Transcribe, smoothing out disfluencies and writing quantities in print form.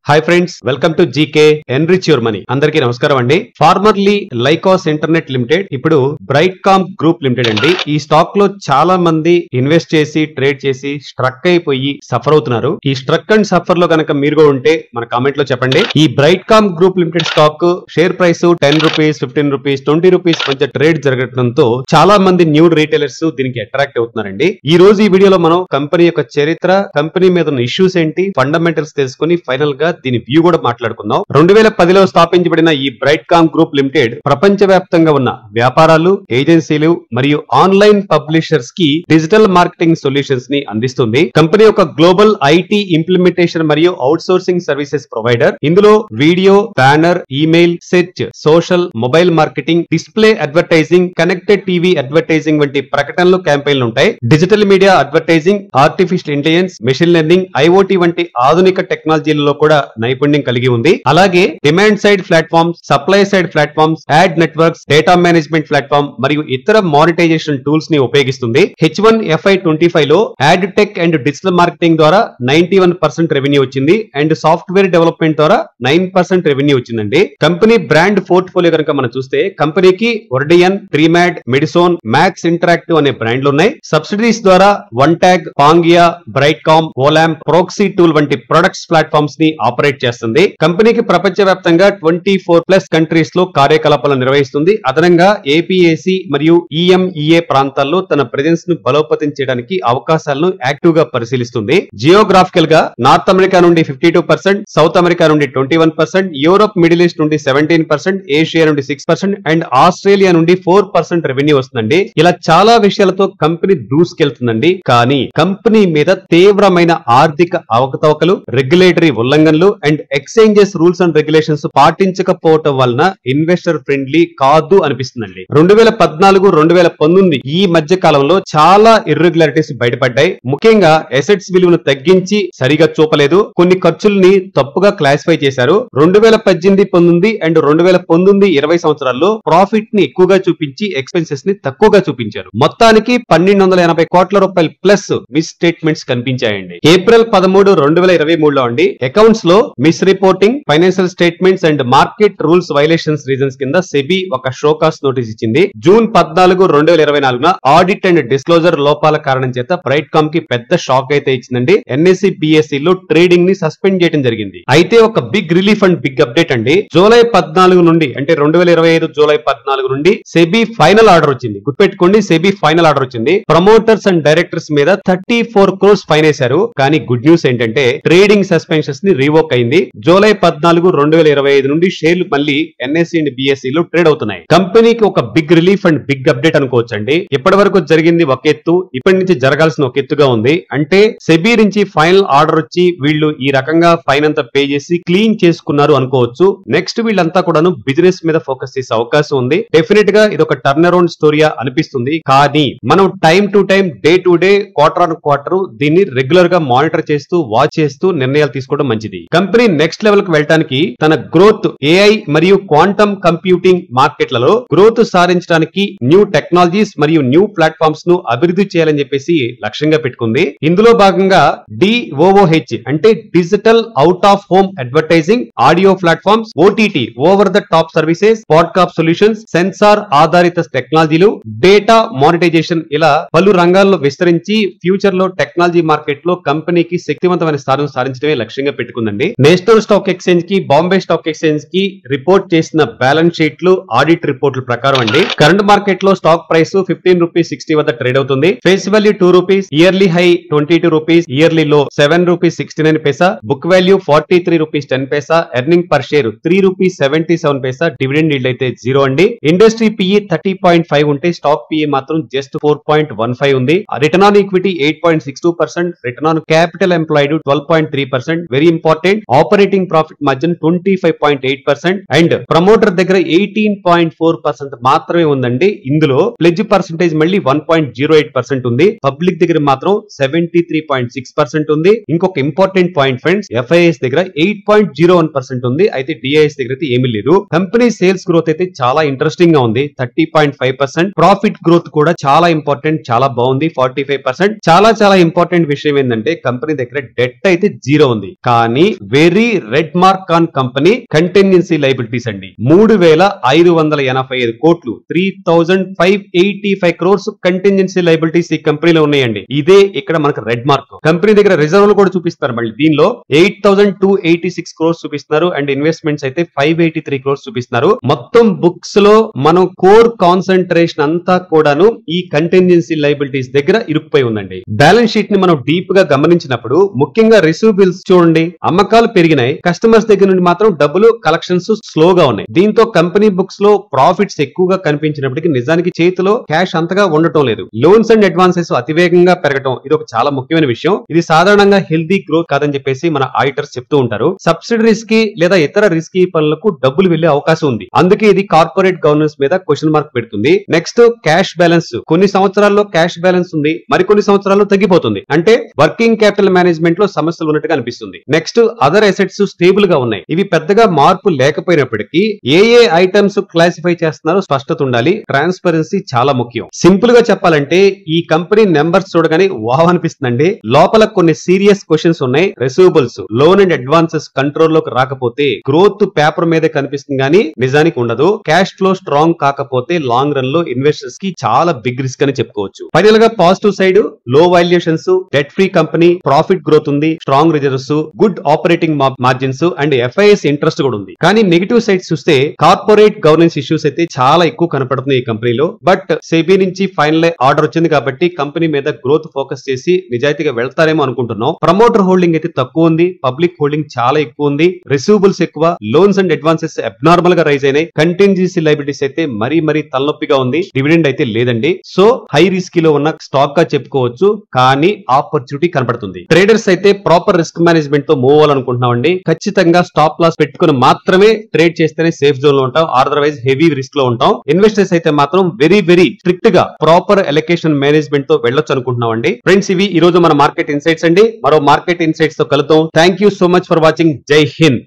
Hi friends, welcome to GK enrich your money. అందరికీ నమస్కారం అండి. ఫార్మర్లీ లైకాస్ ఇంటర్నెట్ లిమిటెడ్, ఇప్పుడు బ్రైట్కామ్ గ్రూప్ లిమిటెడ్ అండి. ఈ స్టాక్ లో చాలా మంది ఇన్వెస్ట్ చేసి ట్రేడ్ చేసి స్ట్రక్ అయిపోయి సఫర్ అవుతున్నారు. ఈ స్ట్రక్ అండ్ సఫర్ లో కనుక మీరు కూడా ఉంటే మన కామెంట్ లో చెప్పండి. ఈ Brightcom group limited stock share price 10 rupees, 15 rupees, 20 rupees మధ్య ట్రేడ్ జరగడంతో చాలా మంది న్యూ రీటైలర్స్ దీనికి అట్రాక్ట్ అవుతున్నారండి. ఈ రోజు ఈ వీడియోలో మనం కంపెనీ యొక్క చరిత్ర, కంపెనీ మీద ఉన్న ఇష్యూస్ ఏంటి, ఫండమెంటల్స్ తెలుసుకుని ఫైనల్ గా దీని వ్యూ కూడా మాట్లాడుకుందాం. 2010లో స్థాపించబడిన ఈ బ్రైట్కామ్ గ్రూప్ లిమిటెడ్ ప్రపంచవ్యాప్తంగా ఉన్న వ్యాపారాలు, ఏజెన్సీలు మరియు ఆన్లైన్ పబ్లిషర్స్ కి డిజిటల్ మార్కెటింగ్ సొల్యూషన్స్ ని అందిస్తుంది. కంపెనీ ఒక గ్లోబల్ ఐటీ ఇంప్లిమెంటేషన్ మరియు అవుట్ సోర్సింగ్ సర్వీసెస్ ప్రొవైడర్. ఇందులో video, banner, email, search, social, mobile marketing, display advertising, connected TV advertising వంటి ప్రకటనలు, క్యాంపెయిన్లు ఉంటాయి. Digital media advertising, artificial intelligence, machine learning, IoT వంటి ఆధునిక టెక్నాలజీలలో కూడా నైపుణ్యం కలిగి ఉంది. అలాగే demand side platforms, supply side platforms, add networks, data management platform మరియు ఇతర మానిటైజేషన్ టూల్స్ ని ఉపయోగిస్తుంది. H1FY25 లో add tech and digital marketing ద్వారా 91% రెవెన్యూ వచ్చింది అండ్ సాఫ్ట్వేర్ డెవలప్మెంట్ ద్వారా 9% రెవెన్యూ వచ్చిందండి. కంపెనీ బ్రాండ్ పోర్ట్ఫోలియో కనుక మనం చూస్తే కంపెనీకి ఒర్డియన్, ట్రీమాడ్, మెడిసోన్, మ్యాక్స్ ఇంటరాక్టివ్ అనే బ్రాండ్లు ఉన్నాయి. సబ్సిడీస్ ద్వారా one tag, Pangea, Brightcom, Olamp, proxy tool వంటి ప్రొడక్ట్స్ ప్లాట్ఫామ్స్ ని ఆపరేట్ చేస్తుంది. కంపెనీకి ప్రపంచవ్యాప్తంగా 24+ కంట్రీస్ లో కార్యకలాపాలను నిర్వహిస్తుంది. అదనంగా ఏపీఏసీ మరియు ఈఎంఈఏ ప్రాంతాల్లో తన ప్రెజెన్స్ ను బలోపేతం చేయడానికి అవకాశాలను యాక్టివ్ గా పరిశీలిస్తుంది. జియోగ్రాఫికల్ గా నార్త్ అమెరికా నుండి 52%, సౌత్ అమెరికా నుండి 21%, యూరోప్, మిడిల్ ఈస్ట్ నుండి 17%, ఏషియా నుండి 6% అండ్ ఆస్ట్రేలియా నుండి 4% రెవెన్యూ వస్తుందండి. ఇలా చాలా విషయాలతో కంపెనీ దూసుకెళ్తుందండి. కానీ కంపెనీ మీద తీవ్రమైన ఆర్థిక అవకతవకలు, రెగ్యులేటరీ ఉల్లంఘనలు and exchanges rules and regulations పాటించకపోవటం వలన ఇన్వెస్టర్ ఫ్రెండ్లీ కాదు అనిపిస్తుందండి. 2014, 2019 ఈ మధ్య కాలంలో చాలా ఇర్రెగ్యులారిటీస్ బయటపడ్డాయి. ముఖ్యంగా అసెట్స్ విలువను తగ్గించి సరిగా చూపలేదు, కొన్ని ఖర్చుల్ని తప్పుగా క్లాసిఫై చేశారు. 2018, 19 అండ్ 2019-20 సంవత్సరాల్లో ప్రాఫిట్ ని ఎక్కువగా చూపించి ఎక్స్పెన్సెస్ ని తక్కువగా చూపించారు. మొత్తానికి 1280 కోట్ల రూపాయలు ప్లస్ మిస్ స్టేట్మెంట్స్ కనిపించాయండి. ఏప్రిల్ 13, 2023 అండి అకౌంట్స్ లో misreporting, financial statements and market rules violations reasons కింద సెబీ ఒక షోకాస్ నోటీస్ ఇచ్చింది. జూన్ 14, 2024 ఆడిట్ అండ్ డిస్క్లోజర్ లోపాల కారణం చేత బ్రైట్కామ్ కి పెద్ద షాక్ అయితే ఇచ్చిందండి. ఎన్ఎస్సి, బిఎస్సి లో ట్రేడింగ్ ని సస్పెండ్ చేయడం జరిగింది. అయితే ఒక big relief and big update అండి. జూలై 14 నుండి అంటే 2025 జూలై 14 నుండి సెబీ ఫైనల్ ఆర్డర్ వచ్చింది. గుర్తుపెట్టుకోండి, సెబీ ఫైనల్ ఆర్డర్ వచ్చింది. ప్రమోటర్స్ అండ్ డైరెక్టర్స్ మీద 34 crores ఫైన్ వేశారు. కానీ గుడ్ న్యూస్ ఏంటంటే ట్రేడింగ్ సస్పెన్షన్స్ ని రివోక్ అయింది. జూలై 14, 2025 నుండి షేర్లు మళ్ళీ ఎన్ఎస్సి అండ్ బిఎస్సి లో ట్రేడ్ అవుతున్నాయి. కంపెనీకి ఒక big relief and big update అనుకోవచ్చు అండి. ఇప్పటి వరకు జరిగింది ఒక ఎత్తు, ఇప్పటి నుంచి జరగాల్సిన ఒక ఎత్తుగా ఉంది. అంటే సెబీ నుంచి ఫైనల్ ఆర్డర్ వచ్చి వీళ్ళు ఈ రకంగా ఫైన్ అంతా పే చేసి క్లీన్ చేసుకున్నారు అనుకోవచ్చు. నెక్స్ట్ వీళ్ళంతా కూడాను బిజినెస్ మీద ఫోకస్ చేసే అవకాశం ఉంది. డెఫినెట్ గా ఇది ఒక టర్న్ అరౌండ్ స్టోరీయా అనిపిస్తుంది. కానీ మనం time to time, day to day, quarter on quarter దీన్ని రెగ్యులర్ గా మానిటర్ చేస్తూ, వాచ్ చేస్తూ నిర్ణయాలు తీసుకోవడం మంచిది. కంపెనీ నెక్స్ట్ లెవెల్ కు వెళ్ళడానికి తన గ్రోత్, ఏఐ మరియు క్వాంటమ్ కంప్యూటింగ్ మార్కెట్లలో గ్రోత్ సాధించడానికి న్యూ టెక్నాలజీస్ మరియు న్యూ ప్లాట్ఫామ్స్ ను అభివృద్ధి చేయాలని చెప్పేసి లక్ష్యంగా పెట్టుకుంది. ఇందులో భాగంగా DOOH అంటే digital out of home advertising, audio platforms, OTT over the top services, podcast solutions, sensor ఆధారిత టెక్నాలజీలు, డేటా మానిటైజేషన్ ఇలా పలు రంగాల్లో విస్తరించి ఫ్యూచర్ లో టెక్నాలజీ మార్కెట్ లో కంపెనీకి శక్తివంతమైన స్థానం సాధించడమే లక్ష్యంగా పెట్టుకుందండి. నేషనల్ స్టాక్ ఎక్స్చేంజ్ కి, బాంబే స్టాక్ ఎక్స్చేంజ్ కి రిపోర్ట్ చేసిన బ్యాలెన్స్ షీట్లు, ఆడిట్ రిపోర్టుల ప్రకారం అండి కరెంట్ మార్కెట్ లో స్టాక్ ప్రైస్ 15 రూపీస్ 60 వద్ద ట్రేడ్ అవుతుంది. Face value 2 rupees, yearly high 22 rupees, yearly లో 7 రూపీస్ 69 పైసా, బుక్ వాల్యూ 43 రూపీస్ 10 పైసా, ఎర్నింగ్ పర్ షేర్ 3 రూపీస్ 77 పైసా, డివిడెండ్ ఈల్డ్ అయితే 0 అండి. ఇండస్ట్రీ పిఈ 30.5 ఉంటే స్టాక్ పిఈ మాత్రం జస్ట్ 4.15 ఉంది. Return on equity 8.62%, return on capital employed 12.3%. Very important, operating profit margin 25.8% and promoter దగ్గర 18.4% మాత్రమే ఉందండి. ఇందులో ప్లెడ్జ్ పర్సెంటేజ్ మళ్ళీ 1.08% ఉంది. పబ్లిక్ దగ్గర మాత్రం 73.6% ఉంది. ఇంకొక ఇంపార్టెంట్ పాయింట్ ఫ్రెండ్స్, ఎఫ్ఐఎస్ దగ్గర 8.01% ఉంది. అయితే డిఐఎస్ దగ్గర అయితే ఏమీ లేదు. కంపెనీ సేల్స్ గ్రోత్ అయితే చాలా ఇంట్రెస్టింగ్ గా ఉంది, 30.5%. ప్రాఫిట్ గ్రోత్ కూడా చాలా ఇంపార్టెంట్, చాలా బాగుంది, 45%. చాలా చాలా ఇంపార్టెంట్ విషయం ఏంటంటే కంపెనీ దగ్గర డెట్ అయితే 0 ఉంది. కానీ very red mark on company contingency liabilities అండి. 3,585 కోట్లు 3,585 crores కంటింజెన్సీ లైబిలిటీస్ ఈ కంపెనీలో ఉన్నాయండి. ఇదే ఇక్కడ మనకు రెడ్ మార్క్. కంపెనీ దగ్గర రిజర్వ్ కూడా చూపిస్తారు. మళ్ళీ దీనిలో 8,286 crores చూపిస్తున్నారు అండ్ ఇన్వెస్ట్మెంట్స్ అయితే 583 crores చూపిస్తున్నారు. మొత్తం బుక్స్ లో మనం కోర్ కాన్సన్ట్రేషన్ అంతా కూడాను ఈ కంటింజెన్సీ లైబిలిటీస్ దగ్గర ఇరుక్కుపోయి ఉందండి. బ్యాలెన్స్ షీట్ ని మనం డీప్ గా గమనించినప్పుడు ముఖ్యంగా రిసీవబుల్స్ చూడండి, అమ్మకాలు పెరిగినాయి, కస్టమర్స్ దగ్గర నుండి మాత్రం డబ్బులు కలెక్షన్స్ స్లోగా ఉన్నాయి. దీంతో కంపెనీ బుక్స్ లో ప్రాఫిట్స్ ఎక్కువగా కనిపించినప్పటికీ నిజానికి చేతిలో క్యాష్ అంతగా ఉండటం లేదు. లోన్స్ అండ్ అడ్వాన్సెస్ అతివేగంగా పెరగటం ఇది ఒక చాలా ముఖ్యమైన విషయం. ఇది సాధారణంగా హెల్దీ గ్రోత్ కాదని చెప్పేసి మన ఆడిటర్స్ చెప్తూ ఉంటారు. సబ్సిడరీస్ కి లేదా ఇతర రిస్కీ పనులకు డబ్బులు వెళ్లే అవకాశం ఉంది. అందుకే ఇది కార్పొరేట్ గవర్నెన్స్ మీద క్వశ్చన్ మార్క్ పెడుతుంది. Next cash balance. కొన్ని సంవత్సరాల్లో క్యాష్ బ్యాలెన్స్ ఉంది, మరికొన్ని సంవత్సరాల్లో తగ్గిపోతుంది. అంటే వర్కింగ్ క్యాపిటల్ మేనేజ్మెంట్ లో సమస్యలు ఉన్నట్టుగా అనిపిస్తుంది. నెక్స్ట్ అదర్ అసెట్స్ స్టేబుల్ గా ఉన్నాయి. ఇవి పెద్దగా మార్పు లేకపోయినప్పటికీ ఏ ఐటమ్స్ క్లాసిఫై చేస్తున్నారో స్పష్టత ఉండాలి. ట్రాన్స్పరెన్సీ చాలా ముఖ్యం. సింపుల్ గా చెప్పాలంటే ఈ కంపెనీ నెంబర్స్ చూడగానే వావ్ అనిపిస్తుందండి. లోపల కొన్ని సీరియస్ క్వశ్చన్స్ ఉన్నాయి. Receivables, loan and advances control లోకి రాకపోతే గ్రోత్ పేపర్ మీదే కనిపిస్తుంది కానీ నిజానికి ఉండదు. క్యాష్ ఫ్లో స్ట్రాంగ్ కాకపోతే లాంగ్ రన్ లో ఇన్వెస్టర్స్ కి చాలా బిగ్ రిస్క్ అని చెప్పుకోవచ్చు. ఫైనల్ గా పాజిటివ్ సైడ్ లో valuations, debt free company, profit growth ఉంది, strong reserves, good operating margins and FIS interest కూడా ఉంది. కానీ నెగిటివ్ సైడ్స్ చూస్తే కార్పొరేట్ గవర్నెన్స్ ఇష్యూస్ అయితే చాలా ఎక్కువ కనపడుతున్నాయి ఈ కంపెనీలో. బట్ సెబీ నుంచి ఫైనల్ ఆర్డర్ వచ్చింది కాబట్టి కంపెనీ మీద గ్రోత్ ఫోకస్ చేసి నిజాయితీగా వెళ్తారేమో అనుకుంటున్నాం. ప్రమోటర్ హోల్డింగ్ అయితే తక్కువ ఉంది, పబ్లిక్ హోల్డింగ్ చాలా ఎక్కువ ఉంది, రిసీవబుల్స్ ఎక్కువ, లోన్స్ అండ్ అడ్వాన్సెస్ అబ్నార్మల్ గా రైజ్ అయినాయి, కంటింజెన్సీ లైబిలిటీస్ అయితే మరీ తలనొప్పిగా ఉంది, డివిడెండ్ అయితే లేదండి. సో హై రిస్క్ లో ఉన్న స్టాక్ గా చెప్పుకోవచ్చు, కానీ ఆపర్చునిటీ కనబడుతుంది. ట్రేడర్స్ అయితే ప్రాపర్ రిస్క్ మేనేజ్మెంట్ తో మూవ్ అవ్వాలనుకుంటున్నామండి. ఖచ్చితంగా స్టాప్ లాస్ పెట్టుకుని మాత్రమే ట్రేడ్ చేస్తేనే సేఫ్ జోన్ లో ఉంటాం, అదర్వైజ్ హెవీ రిస్క్ లో ఉంటాం. ఇన్వెస్టర్స్ అయితే మాత్రం వెరీ స్ట్రిక్ట్ గా ప్రాపర్ అలొకేషన్ మేనేజ్మెంట్ తో వెళ్ళొచ్చు అనుకుంటున్నామండి. ఫ్రెండ్స్, ఇవి ఈ రోజు మన మార్కెట్ ఇన్సైట్స్ అండి. మరో మార్కెట్ ఇన్సైట్స్ తో కలుద్దాం. Thank you so much for watching. జై హింద్.